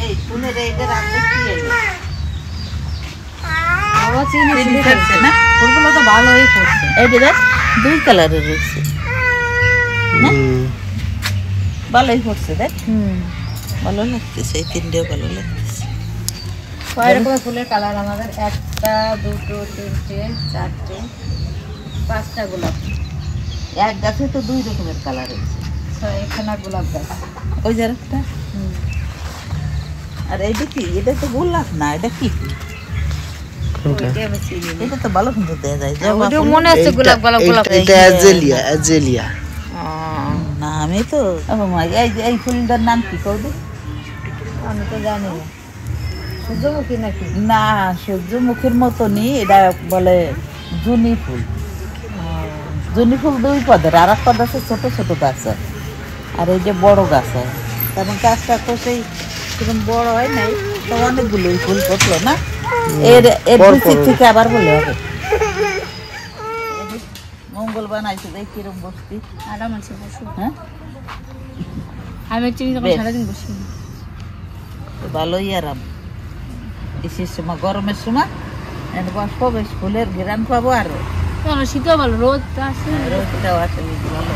এই ফুলের এইটা রাখতে কি এলো বাবা চিনি ফেলছে না, ফুলগুলো তো ভালোই ফুটছে। এই দেখ দুই কালারের রয়েছে না, ভালোই ফুটছে দেখ। ভালো লাগতেছে, এই তিনটেও ভালো লাগতেছে। কয় রকমের ফুলের কালার আমাদের? একটা, দুটো, তিনটে, চারটে, পাঁচটা গোলাপ। এক গাছে তো দুই রকমের কালার হয়েছে। এখানে গোলাপ গাছ, ওই যে একটা। আর এইটা কি? এটা তো গোলাপ না, এটা কি? এটা তো ভালো সুন্দর দেখা যায়। মনে আছে গোলাপ গোলাপ গোলাপ। এটা অ্যাজেলিয়া, অ্যাজেলিয়া। না আমি তো এই ফুলটার নাম কি কবি? আমি তো জানি না। সূর্যমুখী নাকি? না, সূর্যমুখীর মতনই এটা বলে জুনি ফুল। জুনি ফুল দুই পদের, আর এক পদ আছে ছোট ছোট গাছ, আর এই যে বড় গাছ হয়। কারণ গাছটা তো সেই সেরকম বড় হয় নাই, তো অনেকগুলোই ফুল করলো না। এর বিচির থেকে আবার বলে হবে মঙ্গল বানাইছে দেখ কিরম বসতি। আরাম আছে বসু। হ্যাঁ আমি চিনি তখন সারাদিন বসি। ভালোই আরাম। বিশেষ সময় গরমের সময় বসবো, বেশ ফুলের ঘেরান পাবো। আর শীতও ভালো, রোদ আছে, রোদটাও আছে ভালো।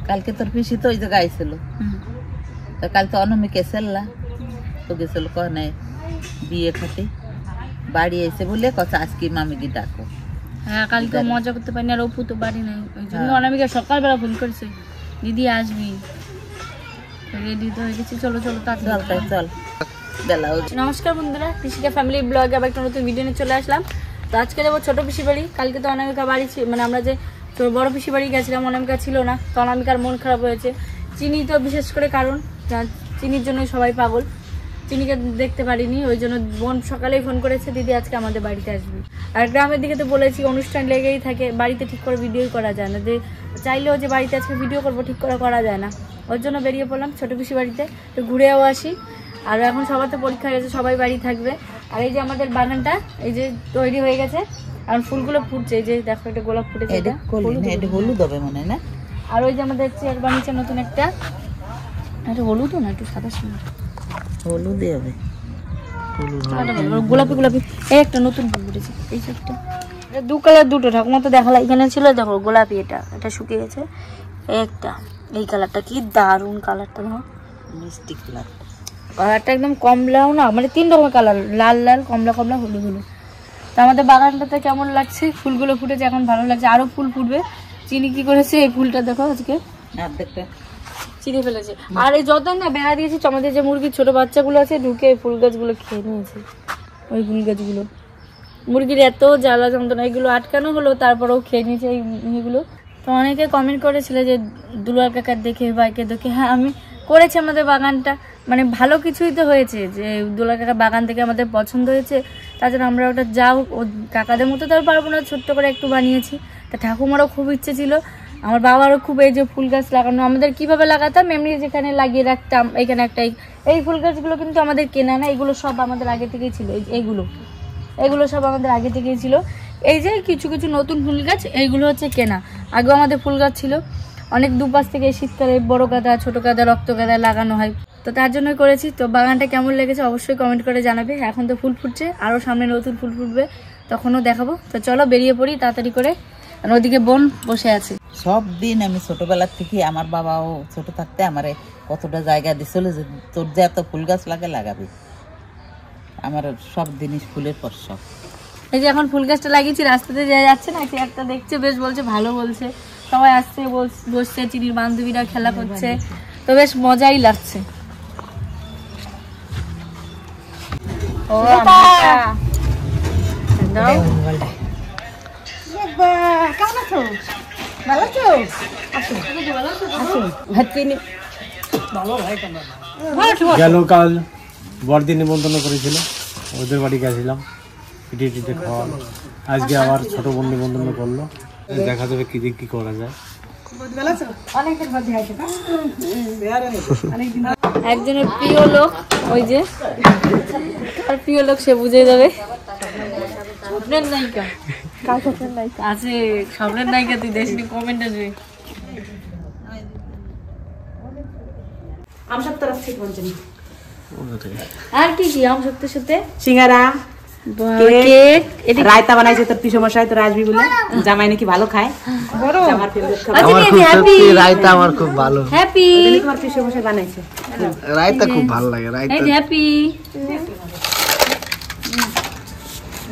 কালকে তোর পিসি তো ওই যে গাইছিল, কাল তো অনমিকে সেল্লা তো গেছিল কনে বিয়ে খাতে, বাড়ি এসে বলে কথা আজকে মামিকে ডাকো। হ্যাঁ কালকে মজা করতে পারিনি, আর অপু তো বাড়ি নাই, ওই জন্য অনামিকা সকালবেলা ফোন করেছে দিদি আসবি, রেডি তো হয়ে গেছি, চলো চলো তাড়াতাড়ি চল। নমস্কার বন্ধুরা, কৃষিকা ফ্যামিলি ব্লগে আবার একটা নতুন ভিডিও নিয়ে চলে আসলাম। তো আজকে যাবো ছোট পিসি বাড়ি। কালকে তো অনামিকা বাড়ি মানে আমরা যে বড় পিসি বাড়ি গেছিলাম, অনামিকা ছিল না, তো অনামিকার মন খারাপ হয়েছে। চিনি তো বিশেষ করে, কারণ চিনির জন্য সবাই পাগল, চিনিকে দেখতে পারিনি, ওই জন্য বোন সকালেই ফোন করেছে দিদি আজকে আমাদের বাড়িতে আসবি। আর গ্রামের দিকে তো বলেছি অনুষ্ঠান লেগেই থাকে, বাড়িতে ঠিক করে ভিডিও করা যায় না, যে চাইলেও যে বাড়িতে আজকে ভিডিও করবো ঠিক করে করা যায় না। ওর জন্য বেরিয়ে পড়লাম ছোট পিসি বাড়িতে, তো ঘুরেও আসি। আর এখন সবার তো পরীক্ষা গেছে, সবাই বাড়ি থাকবে। আর এই যে আমাদের বাগানটা এই যে তৈরি হয়ে গেছে, আর ফুলগুলো ফুটছে, এই যে দেখো এটা গোলাপ ফুটেছে, এটা হলুদ হবে মনে হয় না। আর ওই যে আমাদের চেয়ার বানিয়েছে নতুন একটা, এটা হলুদ না একটু সাদা সুন্দর, হলুদই হবে, গোলাপি গোলাপি। এই একটা নতুন ফুল ফুটেছে, এই একটা, এটা দু কালার, দুটো ঠাকুমা তো দেখালা এখানে ছিল, দেখো গোলাপি, এটা এটা শুকিয়ে গেছে। একটা এই কালারটা কি দারুণ কালারটা, দেখো মিষ্টি কালার, কালারটা একদম কমলাও না, মানে তিন রকমের কালার, লাল লাল, কমলা কমলা, হলুদ হলুদ। তো আমাদের বাগানটাতে কেমন লাগছে, ফুলগুলো ফুটেছে, এখন ভালো লাগছে, আরো ফুল ফুটবে। চিনি কি করেছে, এই ফুলটা দেখো আজকে চিনি ফেলেছে। আর এই যত না বেড়া দিয়েছি, আমাদের যে মুরগির ছোট বাচ্চাগুলো আছে ঢুকে ফুল গাছগুলো খেয়ে নিয়েছে, ওই ফুল গাছগুলো। মুরগির এত জ্বালা যন্ত্রণা, এগুলো আটকানো হলো তারপরেও খেয়ে নিয়েছে এইগুলো। তো অনেকে কমেন্ট করেছিল যে দুলাল কাকার দেখে বাইকে দেখে, হ্যাঁ আমি করেছি আমাদের বাগানটা, মানে ভালো কিছুই তো হয়েছে, যে দুলাল কাকার বাগান থেকে আমাদের পছন্দ হয়েছে, তার জন্য আমরা ওটা যাও ও কাকাদের মতো তো আর পারবো না, ছোট্ট করে একটু বানিয়েছি। তা ঠাকুমারও খুব ইচ্ছে ছিল, আমার বাবারও খুব, এই যে ফুল গাছ লাগানো আমাদের কিভাবে লাগাতাম, এমনি যেখানে লাগিয়ে রাখতাম, এখানে একটা এই ফুল গাছগুলো কিন্তু আমাদের কেনা না, এগুলো সব আমাদের আগে থেকেই ছিল। এগুলো সব আমাদের আগে থেকেই ছিল। এই যে কিছু কিছু নতুন ফুল গাছ, এইগুলো হচ্ছে কেনা, আগেও আমাদের ফুল গাছ ছিল অনেক, দুপাশ থেকে শীতকালে বড় গাঁদা, ছোট গাঁদা, রক্ত গাঁদা লাগানো হয়, তো তার জন্যই করেছি। তো বাগানটা কেমন লেগেছে অবশ্যই কমেন্ট করে জানাবে। এখন তো ফুল ফুটছে, আরও সামনে নতুন ফুল ফুটবে, তখনও দেখাবো। তো চলো বেরিয়ে পড়ি তাড়াতাড়ি করে, আর ওদিকে বোন বসে আছে। সব দিন আমি ছোটবেলার থেকে, আমার বাবাও ছোট থাকতে আমারে কতটা জায়গা দিছিল যে তোর যে এত ফুল গাছ লাগাবি, আমার সব জিনিস ফুলের পর সব। এই যে এখন ফুল গাছটা লাগিয়েছি, রাস্তাতে যাচ্ছে না, সে একটা দেখছে বেশ, বলছে ভালো, বলছে সবাই আসছে, বসছে, চিনির বান্ধবীরা খেলা করছে, তো বেশ মজাই লাগছে। ও কেমন আছো? ভালো আছো? গেল কাল বড়দি নিমন্ত্রণ করেছিল, ওদের বাড়ি গেছিলাম, পিঠে টিটে খাওয়া। আজকে আবার ছোট বোন নিমন্ত্রণ করলো, দেখা যাবে কি কি করা যায়। একজনের প্রিয় লোক, ওই যে আর প্রিয় লোক, সে বুঝে যাবে। স্বপ্নের নায়িকা, কার স্বপ্নের নায়িকা আছে? স্বপ্নের নায়িকা তুই দেশনি, কমেন্ট আসবে। আমসত্তর আছে পঞ্চমী আর কি কি আম সত্যি সত্যি সিঙ্গারা কেক রায়তা বানাইছে তোর পিসমশাই তোর আসবি বলে জামাই নাকি ভালো খায় বড় আমার ফেভারিট খাবার আমার খুব হ্যাপি রায়তা আমার খুব ভালো হ্যাপি তোমার পিসমশাই বানাইছে রায়তা খুব ভালো লাগে রায়তা এই হ্যাপি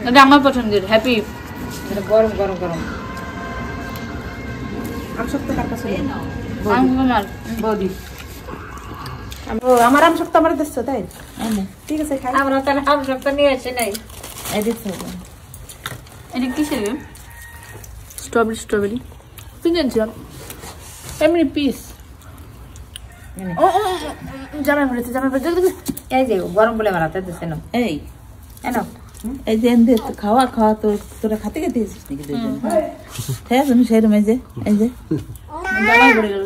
এটা আমার পছন্দের হ্যাপি গরম গরম গরম আমসত্তর কার কাছে আমার বৌদি আমার আমসত্তর আমার দিচ্ছ তাই ঠিক আছে খাই আমরা তাহলে আম সবটা নিয়ে আসে নাই এটা কিসের স্ট্রবেরি স্ট্রবেরি কিনেছিলাম এমনি পিস ও জামাই পড়েছে এই যে গরম বলে বানাতে দিচ্ছে না এই এনো এই যে এনে খাওয়া খাওয়া তোরা খাতে খেতে এসেছিস নাকি দুজন? হ্যাঁ তুমি সেরকম এই যে জামাই পড়ে গেল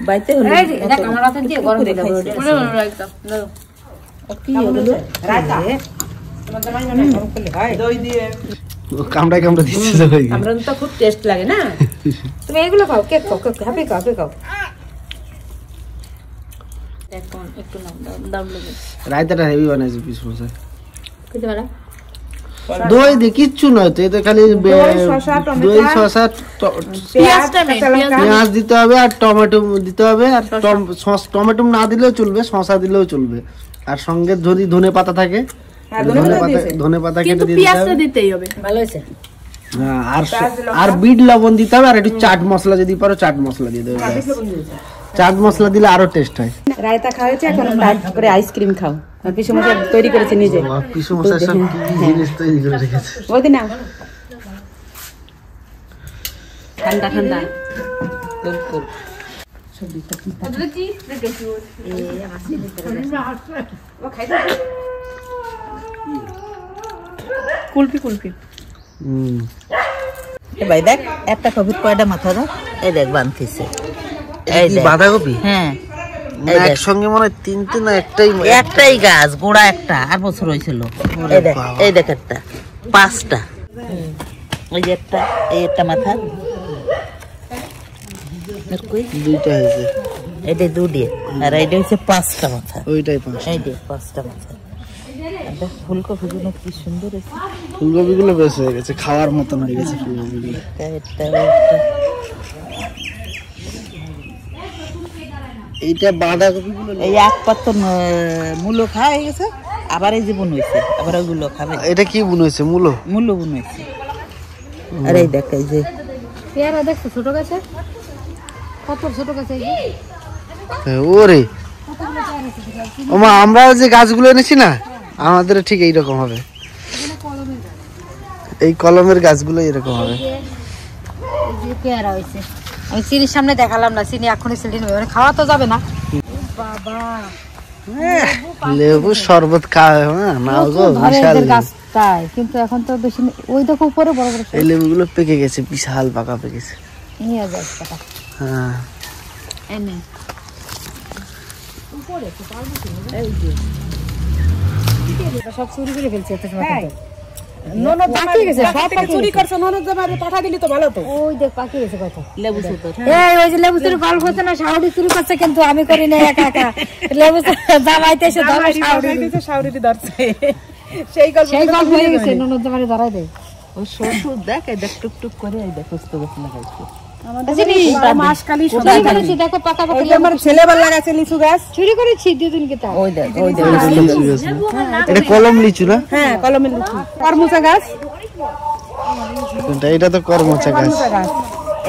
বাইতে হলো এই যে এটা আমার হাতে দিয়ে গরম করে দাও একদম দাও কি হলো রায়তা তোমার জামাই জামাই গরম করলে হয় দই দিয়ে কামড়ায় কামড়া দিচ্ছে সবাই আমরা তো খুব টেস্ট লাগে না তুমি এগুলো খাও কেক খাও কেক হ্যাপি খাও কেক খাও এখন একটু নাম দাও দাম লাগে রায়তাটা হেভি বানাইছে পিস মশাই খেতে পারা দই দিয়ে কিচ্ছু নয় তো এতে খালি দই শসা পেঁয়াজ দিতে হবে আর টমেটো দিতে হবে আর টমেটো না দিলেও চলবে শসা দিলেও চলবে আর সঙ্গে যদি ধনে পাতা থাকে ধনে পাতা কেটে দিতে হবে দিতেই হবে ভালো হয়েছে হ্যাঁ, আর বিট লবণ দিতে হবে আর একটু চাট মশলা যদি পারো চাট মশলা দিয়ে দেবে চাট মশলা দিলে আরো টেস্ট হয় রায়তা খাওয়াচ্ছে এখন তারপরে আইসক্রিম খাও আর পিসমশাই তৈরি করেছে নিজে পিসু মশাই সব কি কি জিনিস তৈরি করে রেখেছে বৌদি না ঠান্ডা ঠান্ডা কুলপি কুলপি এ ভাই দেখ একটা কপির কয়টা মাথা দাও এই দেখ বানতেছে এই দেখ বাঁধাকপি হ্যাঁ একসঙ্গে মনে হয় তিনটে না একটাই গাছ গোড়া একটা আর বছর হয়েছিল এই দেখ একটা পাঁচটা এই যে একটা এই একটা মাথা দুইটা হয়েছে এটা দুটি আর এটা হচ্ছে পাঁচটা মাথা ওইটাই পাঁচ এই যে পাঁচটা মাথা ফুলকপি গুলো কি সুন্দর হয়েছে ফুলকপি গুলো বেশ হয়ে গেছে খাওয়ার মতন হয়ে গেছে ফুলকপি গুলো এইটা বাঁধাকপি গুলো এই এক পাত্র মূলো খাওয়া হয়ে গেছে আবার এই যে বুন হয়েছে আবার ওগুলো খাবে এটা কি বুন হয়েছে মূলো মূলো বুন হয়েছে আর এই দেখ এই যে পেয়ারা দেখছো ছোট গাছে কত ছোট গাছে ওরে ওমা আমরা যে গাছগুলো এনেছি না আমাদের ঠিক এইরকম হবে এই কলমের গাছগুলো এরকম হবে পেয়ারা হয়েছে আমি চিনির সামনে দেখালাম না চিনি এখনই সিলি নেবে মানে খাওয়া তো যাবে না বাবা লেবু শরবত খাওয়া না গো বিশাল গাছটাই কিন্তু এখন তো বেশি ওই দেখো উপরে বড় বড় এই লেবুগুলো পেকে গেছে বিশাল পাকা পেকেছে নিয়ে যায় টাকা হ্যাঁ এনে সব চুরি করে ফেলছে এত সময় ননদ পাকি গেছে সব চুরি করছে ননদ জামারে পাঠা দিলি তো ভালো তো ওই দেখ পাকি গেছে কত লেবু সুতো এই ওই যে লেবু চুরি গল্প হচ্ছে না শাওড়ি চুরি করছে কিন্তু আমি করি না একা একা লেবু জামাইতে এসে ধরে শাওড়ি ধরছে সেই গল্প হয়ে গেছে ননদ জামারে ধরাই দেয় ও শ্বশুর দেখ এই দেখ টুক টুক করে এই দেখ সুস্থ গাছ লাগাইছে চুরি করেছি দুদিনকে তা এটা কলম লিচু না হ্যাঁ কলমের লিচু করমচা গাছ এটা তো করমচা গাছ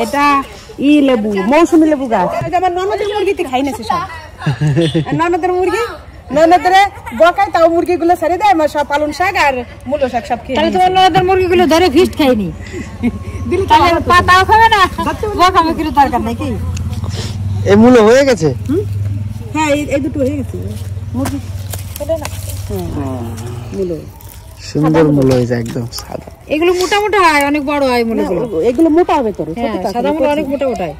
এটা লেবু মৌসুমী লেবু গাছ আমার ননদের মুরগিতে খাই না সব ননদের মুরগি ননদের বকায় তাও মুরগি গুলো ছেড়ে দেয় আমার সব পালন শাক আর মূলো শাক সব খেয়ে তাহলে তোমার ননদের মুরগি গুলো ধরে ফিস্ট খাইনি তাহলে পাতাও খাবে না বকা মুরগির দরকার নাকি এই মূলো হয়ে গেছে হ্যাঁ এই দুটো হয়ে গেছে মুরগি মূলো সুন্দর মূলো হয়েছে একদম সাদা এগুলো মোটা মোটা হয় অনেক বড় হয় মূলগুলো এগুলো মোটা হবে তোর সাদা মূলো অনেক মোটা মোটা হয়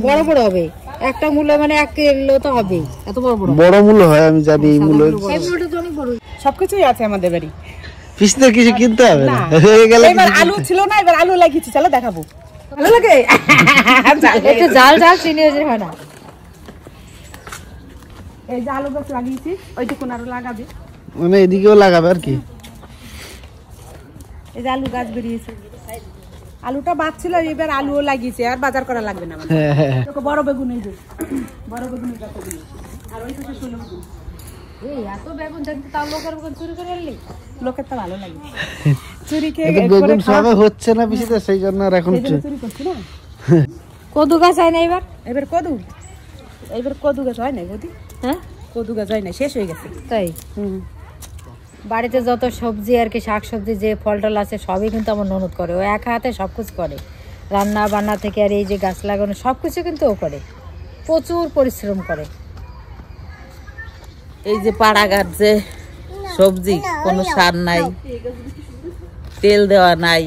বড় বড় হবে একটা মূলো মানে 1 কিলো তো হবে এত বড় বড় বড় মূলো হয় আমি জানি এই মূলো এই মূলোটা তো অনেক বড় সবকিছুই আছে আমাদের বাড়ি পিছনে কিছু কিনতে হবে না হয়ে গেলে এবার আলু ছিল না এবার আলু লাগিয়েছি চলো দেখাবো ভালো লাগে একটু জাল জাল চিনি হয়ে হয় না এই যে আলু গাছ লাগিয়েছি, ওইটুকুন আরো লাগাবে। মানে এদিকেও লাগাবে আর কি। এই যে আলু গাছ বেরিয়েছে, আলুটা বাঁচছিল, এবার আলুও লাগিয়েছে, আর বাজার করা লাগবে না আমার। তোকে বড় বেগুন, এই যে বড় বেগুনের গাছগুলো, আর ওই পাশে ষোলো বেগুন। এই এত বেগুন থাকতে তাও লোকের বেগুন চুরি করে আনলি? লোকের তো ভালো লাগে চুরি খেয়ে, বেগুন সবে হচ্ছে না বেশিতে, সেই জন্য আর এখন চুরি করছি না। কদু গাছ হয় না এবার? এবার কদু গাছ হয় না বৌদি, হ্যাঁ কদু গাছ হয় না, শেষ হয়ে গেছে। তাই বাড়িতে যত সবজি আর কি, শাক সবজি যে ফল টল আছে সবই কিন্তু আমার ননদ করে। ও একা হাতে সব কিছু করে, রান্না বান্না থেকে আর এই যে গাছ লাগানো সব কিছু কিন্তু ও করে, প্রচুর পরিশ্রম করে। এই যে পাড়াঘাট যে সবজি, কোনো সার নাই, তেল দেওয়া নাই,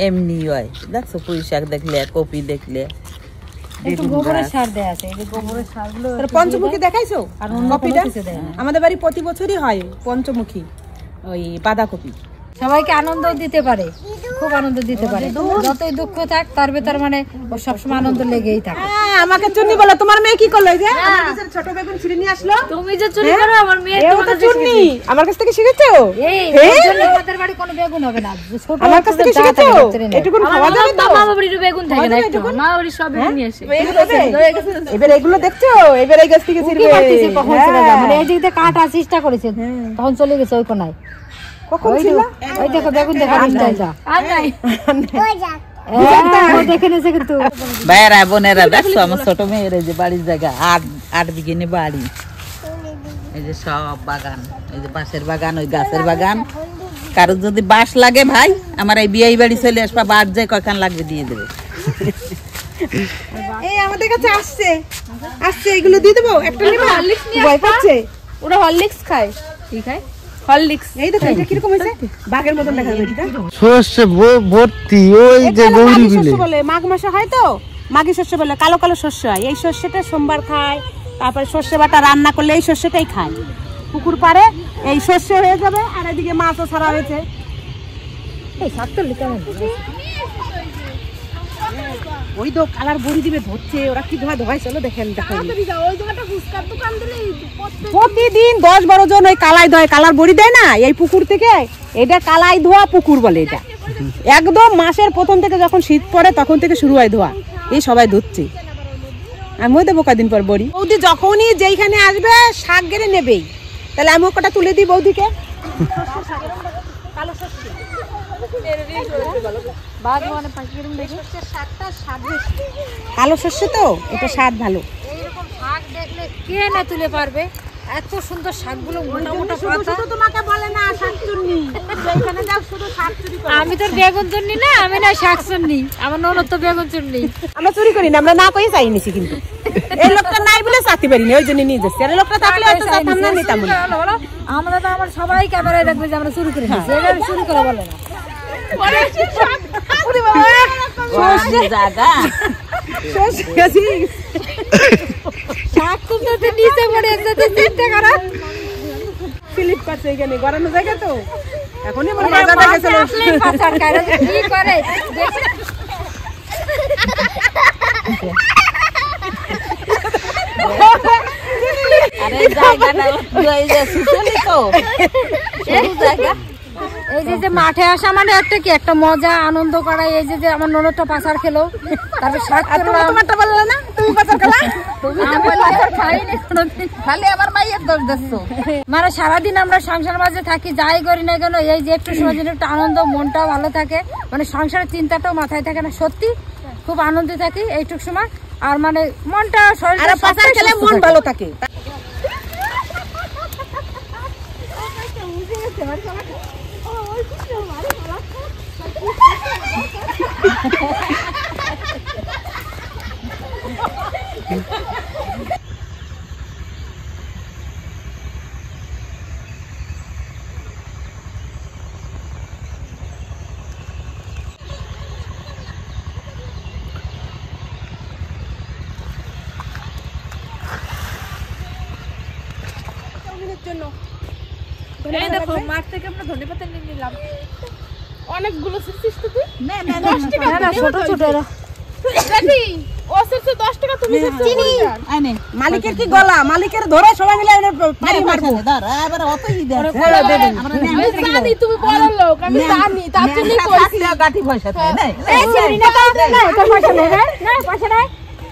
এমনি হয়। দেখছো পুঁই শাক দেখলে, কপি দেখলে, একটু গোবরের সার দেয়া আছে, এই যে গোবরের সারগুলো পঞ্চমুখী দেখাইছো? আর অন্য কপিটা কোনো কিছু দেয় না। আমাদের বাড়ি প্রতি বছরই হয় পঞ্চমুখী, ওই বাঁধাকপি। সবাইকে আনন্দ দিতে পারে, খুব আনন্দ দিতে পারে। যতই দুঃখ থাক তার ভেতর মানে ও সবসময় আনন্দ লেগেই থাকে। আমাকে চুন্নি বলো, তোমার মেয়ে কি করলো? এই যে আমার কাছে ছোট বেগুন ছিঁড়ে নিয়ে আসলো। তুমি যে চুরি করো, আমার মেয়ে এও তো চুন্নি, আমার কাছ থেকে শিখেছো? এই ওর জন্য আমাদের বাড়ি কোনো বেগুন হবে না। ছোট আমার কাছ থেকে শিখেছো? এটুকুন খাওয়া যাবে তো? মা বাড়ির বেগুন থাকে না, একটু মা বাড়ির সব বেগুন নিয়ে আসে। এবার এগুলো দেখছো? এবার এই গাছ থেকে ছিঁড়বে। কখন চলে যায়, মানে এই দিক দিয়ে কাটা চেষ্টা করেছে, তখন চলে গেছে ওই কোনায়। কখন ছিল? ওই দেখো বেগুন দেখা স্টাইলটা আর নাই, ও দেখে নিয়েছে কিন্তু। ভাইয়েরা বোনেরা দেখছো, আমার ছোট মেয়ের এই যে বাড়ির জায়গা 8 বিঘে বাড়ি, এই যে সব বাগান, এই যে বাঁশের বাগান, ওই গাছের বাগান। কারো যদি বাঁশ লাগে ভাই, আমার এই বিয়ে বাড়ি চলে আসবা, বাদ যায় কয়খান লাগবে দিয়ে দেবে। এই আমাদের কাছে আসছে, এগুলো দিয়ে দেবো? একটা নিবা? ভয় পাচ্ছে। ওরা হরলিক্স খায়। কি খায়? হরলিক্স। এই দেখো এটা কিরকম হয়েছে, বাঘের মতন দেখা যাবে। এটা সর্ষে ভর্তি, ওই যে গৌরী বিলে বলে মাঘ মাসে হয় তো, মাঘী শস্য বলে, কালো কালো শস্য হয়। এই শস্যটা সোমবার খায়, তারপরে সর্ষে বাটা রান্না করলে এই শস্যটাই খায়। পুকুর পাড়ে এই শস্য হয়ে যাবে, আর এদিকে মাছও ছাড়া হয়েছে। এই সাতলি কেমন? ওই তো কালার বড়ি দিবে ধরছে, ওরা কি ধোয়াই চলো দেখেন। প্রতিদিন 10-12 জন ওই কালাই ধোয়, কালার বড়ি দেয় না এই পুকুর থেকে। এটা কালাই ধোয়া পুকুর বলে। এটা একদম মাসের প্রথম থেকে যখন শীত পড়ে তখন থেকে শুরু হয় ধোয়া। এই সবাই ধুচ্ছে, আমিও দেবো কদিন পর বড়ি। বৌদি যখনই যেইখানে আসবে শাক গেড়ে নেবেই, তাহলে আমিও কটা তুলে দিই বৌদিকে। কালো শস্য তো, এটা স্বাদ ভালো। এইরকম শাক দেখলে কে না তুলে পারবে? এত সুন্দর শাকগুলো, মোটা মোটা পাতা। তোমাকে বলে না শাক চুন্নি, যেখানে যাও শুধু শাক চুরি করে। আমি তো বেগুন চুন্নি না, আমি না শাক চুন্নি, আমার ননদ তো বেগুন চুন্নি। আমরা চুরি করি না, আমরা না কই চাই নিছি, কিন্তু এই লোকটা নাই বলে চাইতে পারিনি, ওই জন্য নিয়ে যাচ্ছি। আর লোকটা থাকলে হয়তো চাইতাম না, নিতাম না। আমরা তো আমার সবাই ক্যামেরায় দেখবে যে আমরা চুরি করে নিয়েছি, এটা চুরি করে বলে না। শাক তুলতে নিচে পড়ে চিন্তা করা স্লিপ করছে এখানে, গড়ানো জায়গা তো। এখনই কি করে আরে জায়গাটা ওই যে সুচলি তো, সরু জায়গা। এই যে মাঠে আসা মানে একটা কি একটা মজা আনন্দ করা। এই যে আমার ননদটা পাচার খেলো, তারপর শাক করলাম। তোমারটা বললে না তুমি পাচার খেলা? তুমি তো পাচার খাইনি কোনোদিন, খালি আমার মাইয়ের দোষ দিচ্ছো। মানে সারাদিন আমরা সংসার মাঝে থাকি, যাই করি না কেন, এই যে একটু সময় একটু আনন্দ, মনটাও ভালো থাকে, মানে সংসারের চিন্তাটাও মাথায় থাকে না। সত্যি খুব আনন্দে থাকি এইটুক সময়, আর মানে মনটা শরীরটা পাচার খেলে মন ভালো থাকে। মাঠ থেকে আমরা ধনেপাতা নিয়ে নিলাম অনেকগুলো ছিড়ছিস তো তুই? না ছোট ছোট এরা। ও ছিড়ছে 10 টাকা মালিকের কি গলা, মালিকের ধরে সবাই মিলে পানি মারবো। তুমি বড় লোক, আমি জানি, তার জন্যই কইছি।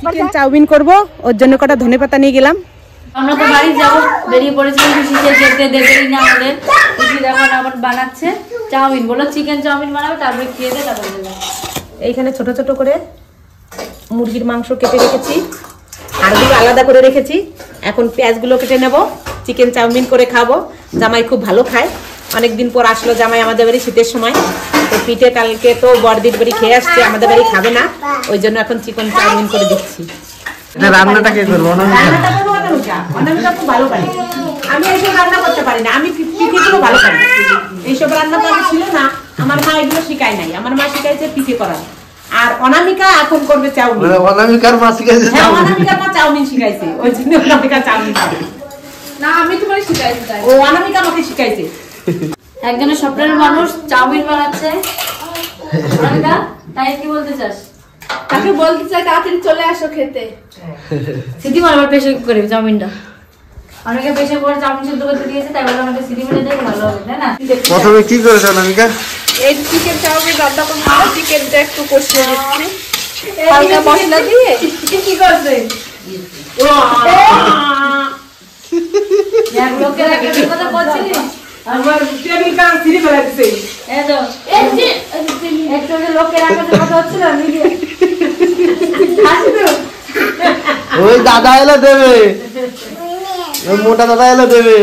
চিকেন চাউমিন করব, ওর জন্য কটা ধনেপাতা নিয়ে গেলাম। আমরা তো বাড়ি যাবো, বেরিয়ে পড়েছিলাম, শিখে যেতে দেবেই না আমাদের। এখন আবার বানাচ্ছে চাউমিন, বলো চিকেন চাউমিন বানাবে, তারপরে খেয়ে দিয়ে তারপরে দেবে। এইখানে ছোট ছোট করে মুরগির মাংস কেটে রেখেছি, হাড়গুলো আলাদা করে রেখেছি। এখন পেঁয়াজগুলো কেটে নেব, চিকেন চাউমিন করে খাবো। জামাই খুব ভালো খায়, অনেকদিন পর আসলো জামাই আমাদের বাড়ি শীতের সময়। তো পিঠে কালকে তো বড়দির বাড়ি খেয়ে আসছে, আমাদের বাড়ি খাবে না, ওই জন্য এখন চিকেন চাউমিন করে দিচ্ছি। রান্নাটা কে করবো? রান্নাটা করবো অনামিকা। অনামিকা খুব ভালো পারে, আমি এইসব রান্না করতে পারি না, আমি পিঠেগুলো ভালো পারি। এইসব রান্না তো ছিল না, আমার মা এগুলো শিখায় নাই, আমার মা শিখাইছে পিঠে করা। আর অনামিকা এখন করবে চাউমিন। অনামিকার মা শিখাইছে, হ্যাঁ অনামিকার মা চাউমিন শিখাইছে, ওই জন্য অনামিকা চাউমিন করে। না আমি তোমার শিখাইছি, ও অনামিকা আমাকে শিখাইছে। একজনের স্বপ্নের মানুষ চাউমিন বানাচ্ছে, তাই কি বলতে চাস? তাকে বলতে চাই তাড়াতাড়ি চলে আসো খেতে। সিটি মারবার পেশে করে চাউমিনটা, অনেকে পেশে করে চাউমিন সিদ্ধ করতে দিয়েছে, তাই বলে আমাকে সিটি মেরে দেয়, ভালো হবে তাই না? প্রথমে কি করেছো অনামিকা? এই চিকেন চাউমিন রান্না করবো, চিকেনটা একটু কষিয়ে দিচ্ছি হালকা মশলা দিয়ে। কি করছে লোকের কথা বলছিলিস? আমার টেবিল কাম ফ্রি করে দিছে। এই তো একটু লোকের কথা হচ্ছিল, ওই দাদা এলে দেবে, ওই মোটা দাদা এলে দেবে।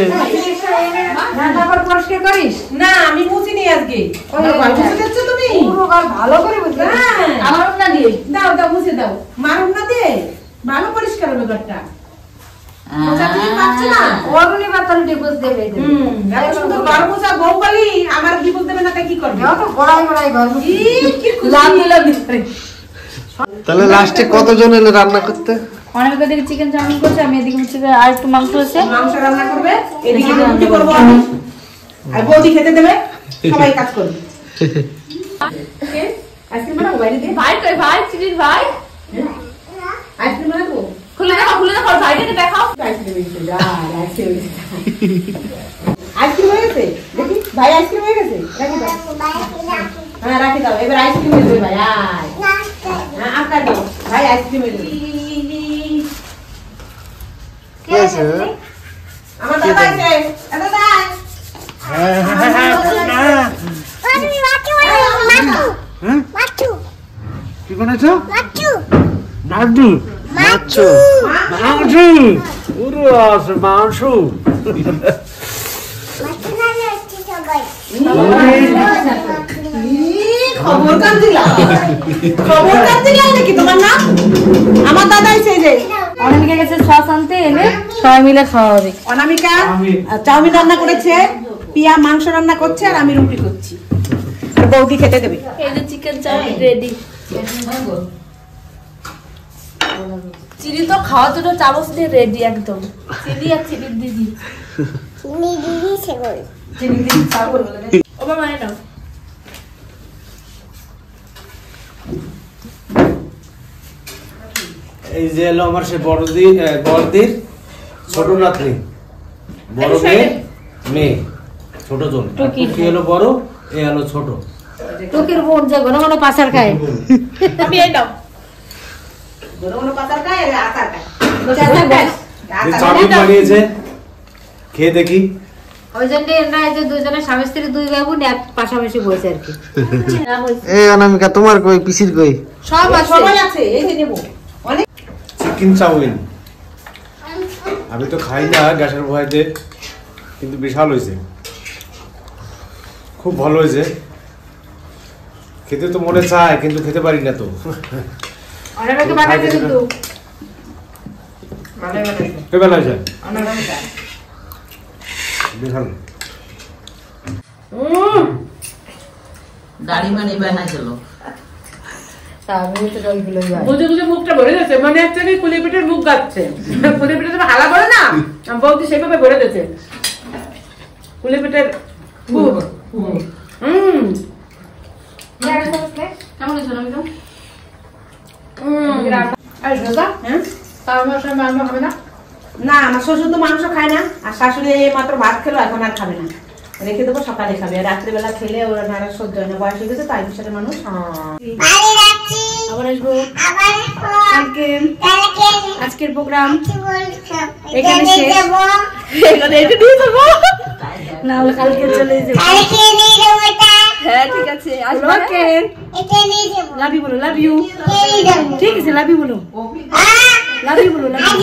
পরিষ্কার করিস না? আমি মুছিনি আজকে। তুমি ভালো করে বুঝলে আমার না দিয়ে দাও দাও, মুছে দাও। মারুন না দিয়ে ভালো পরিষ্কার হবে ঘরটা। মোছা তুমি পাচ্ছ না, ওরুনি বাতালি ডিপোজ দেবে। এত সুন্দর ঘর মোছা বউকালি আমার ডিপোজ দেবে না, তাই কি করবে? তো গড়াই গড়াই ঘর কি খুশি। লাভ দিতে। তাহলে লাস্টে কতজন এলে রান্না করতে? অনেক দিকে চিকেন চাউমিন করছে, আমি এদিকে হচ্ছে আর একটু মাংস আছে, মাংস রান্না করবে, এদিকে রুটি করব আমি, আর বৌদি খেতে দেবে, সবাই কাজ করবে। আইসক্রিম বানাবো বাইরে দিয়ে। ভাই কই ভাই, চিনির ভাই আইসক্রিম বানাবো, খুলে দেখো, খুলে দেখো, ভাইটাকে দেখাও। আইসক্রিম হয়ে গেছে, আইসক্রিম হয়ে গেছে, দেখি ভাই আইসক্রিম হয়ে গেছে, রাখি দাও। হ্যাঁ রাখি দাও, এবার আইসক্রিম হয়ে যাবে ভাই। হ্যাঁ আকার দাও, ভাই আইসক্রিম হয়ে যাবে। কি আছে? আমার দাদা আছে, দাদা কি বানাইছো? মাংস। মাছ। মাংস। পুরো আছে মাংস। খবর কার দিলা? খবর কার দিলা নাকি তোমার না? আমার দাদা এসে যে অনেকে গেছে সস আনতে, এনে সবাই মিলে খাওয়া হবে। অনামিকা চাউমিন রান্না করেছে, পিয়া মাংস রান্না করছে, আর আমি রুটি করছি, আর বৌদি খেতে দেবে। এই যে চিকেন চাউমিন রেডি। চিনি তো খাওয়ার জন্য চামচ দিয়ে রেডি একদম। চিনি আর চিনির দিদি। চিনি দিদি চাউল বলে দে। ও মামা এটা এই যে এলো আমার সে বড়দির ছোট নাতনি, বড় মেয়ে ছোট জন। কি হলো বড়, এ হলো ছোট। টুকির বোন যে ঘন ঘন পাচার খায়। আমি এই নাও। গরম পাতার খায় আর আচার খায়। চাউমিন বানিয়েছে, খেয়ে দেখি। ওই জন্য না, এই যে দুজনে স্বামী স্ত্রী দুই বাবু এক পাশাপাশি বসে আর কি। এই অনামিকা তোমার কই, পিসির কই? সব আছে, সবাই আছে, এই যে নেবো অনেক। চিকেন চাউমিন আমি তো খাই না গ্যাসের ভয়তে, কিন্তু বিশাল হয়েছে, খুব ভালো হয়েছে। খেতে তো মনে চায়, কিন্তু খেতে পারি না তো। অনেকে বানাতে কিন্তু কে বানাইছে? বিশাল। দাড়ি মানে বানাইছিল, বুঝে বুঝে মুখটা ভরে যাচ্ছে, মনে হচ্ছে কি কুলি পিঠের মুখ গাচ্ছে। কুলি পিঠে তুমি হালা করে না, বৌদি সেভাবে ভরে যাচ্ছে কুলি পিঠের মুখ। কেমন হয়েছে? আর দাদা হ্যাঁ তার মাংস খাবে না? না আমার শ্বশুর তো মাংস খায় না আর শাশুড়ি এই মাত্র ভাত খেলো এখন আর খাবে না রেখে দেবো সকালে খাবে আর রাত্রিবেলা খেলে ওরা নারা সহ্য হয় না বয়স হয়ে গেছে তাই বিষয়ে মানুষ আবার আসবো কালকে। আজকের প্রোগ্রাম এখানে শেষ। এখানে এটা দিয়ে দেবো। না হলে কালকে চলে যাবো। হ্যাঁ ঠিক আছে আসবো। ওকে লাভ ইউ বলো, লাভ ইউ। ঠিক আছে লাভ ইউ বলো, লাভ ইউ বলো, লাভ ইউ।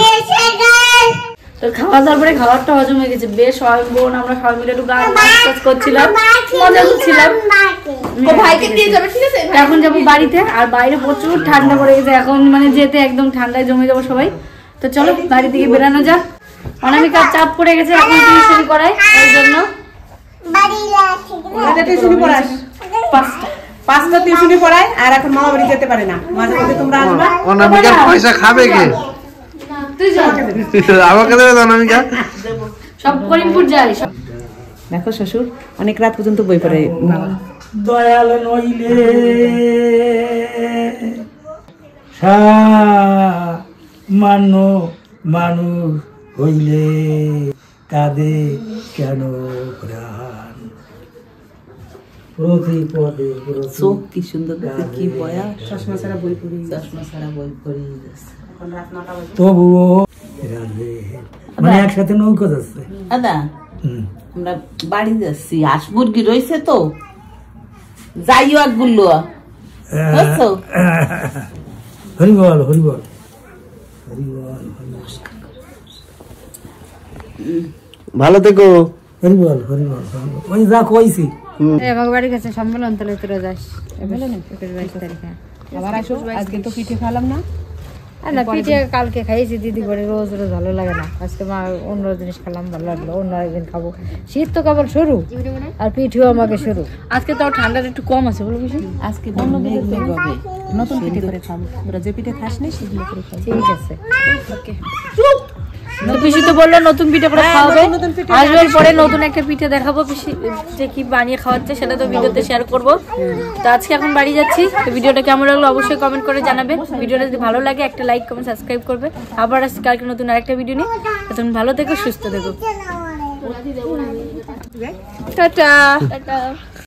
তো খাওয়া দাওয়ার পরে খাবারটা হজম হয়ে গেছে বেশ। বোন আমরা সবাই মিলে একটু গান নাচ করছিলাম, মজা করছিলাম। ও ভাইকে দিয়ে যাবে ঠিক আছে? এখন যাবো বাড়িতে, আর বাইরে প্রচুর ঠান্ডা পড়ে গেছে এখন, মানে যেতে একদম ঠান্ডায় জমে যাবো সবাই। তো চলো বাড়ি থেকে বেরানো যাক। অনামিকার চাপ পড়ে গেছে এখন টিউশন করায়, ওই জন্য টিউশনি পড়াস 5টা টিউশনি পড়ায় আর এখন মামা বাড়ি যেতে পারে না। মাঝে মধ্যে তোমরা আসবা। অনামিকার পয়সা খাবে কে? তুই যা, আমাকে দেবে তো অনামিকা? সব করিমপুর যাই সব। দেখো শ্বশুর অনেক রাত পর্যন্ত বই পড়ে। দয়াল নইলে সামান্য মানুষ হইলে কাঁদে কেন প্রাণ, প্রতি পদে চোখ কি সুন্দর দেখে, কি বয়া, চশমা ছাড়া বই পড়ি। চশমা ছাড়া বই পড়ি গেছে। এখন রাত 9টা বাজে। তবুও রাধে। মানে একসাথে নৌকো যাচ্ছে। দাদা আমরা বাড়ি যাচ্ছি, হাঁস মুরগি রয়েছে তো যাইও এক গুল্লো বুঝছো? হরিবল হরিবল হরিবল ভালো থেকো। হরিবল হরিবল হরিবল। ওই যা কইছি আমাকে বাড়ি গেছে সম্মেলন, তাহলে তোরা যাস 22 তারিখে। আবার আসো, আজকে তো পিঠে খালাম না। আর না পিঠে কালকে খাইছি দিদি করে, রোজ রোজ ভালো লাগে না। আজকে মা অন্য জিনিস খেলাম, ভালো লাগলো। অন্য একদিন খাবো। শীত তো কেবল শুরু, আর পিঠেও আমাকে শুরু। আজকে তো ঠান্ডাটা একটু কম আছে বলো বুঝি। আজকে অন্য মেঘ মেঘ হবে। নতুন পিঠে করে খাবো, তোরা যে পিঠে খাস না সেগুলো করে খাবো। ঠিক আছে ওকে। তো পিসি তো বললো নতুন পিঠে করে খাওয়াবে, আসবে পরে নতুন একটা পিঠে দেখাবো পিসি যে কি বানিয়ে খাওয়াচ্ছে, সেটা তো ভিডিওতে শেয়ার করবো। তো আজকে এখন বাড়ি যাচ্ছি। তো ভিডিওটা কেমন লাগলো অবশ্যই কমেন্ট করে জানাবে। ভিডিওটা যদি ভালো লাগে একটা লাইক কমেন্ট সাবস্ক্রাইব করবে। আবার আজকে কালকে নতুন আরেকটা ভিডিও নিয়ে। তুমি ভালো থেকো, সুস্থ থেকো। Tata tata.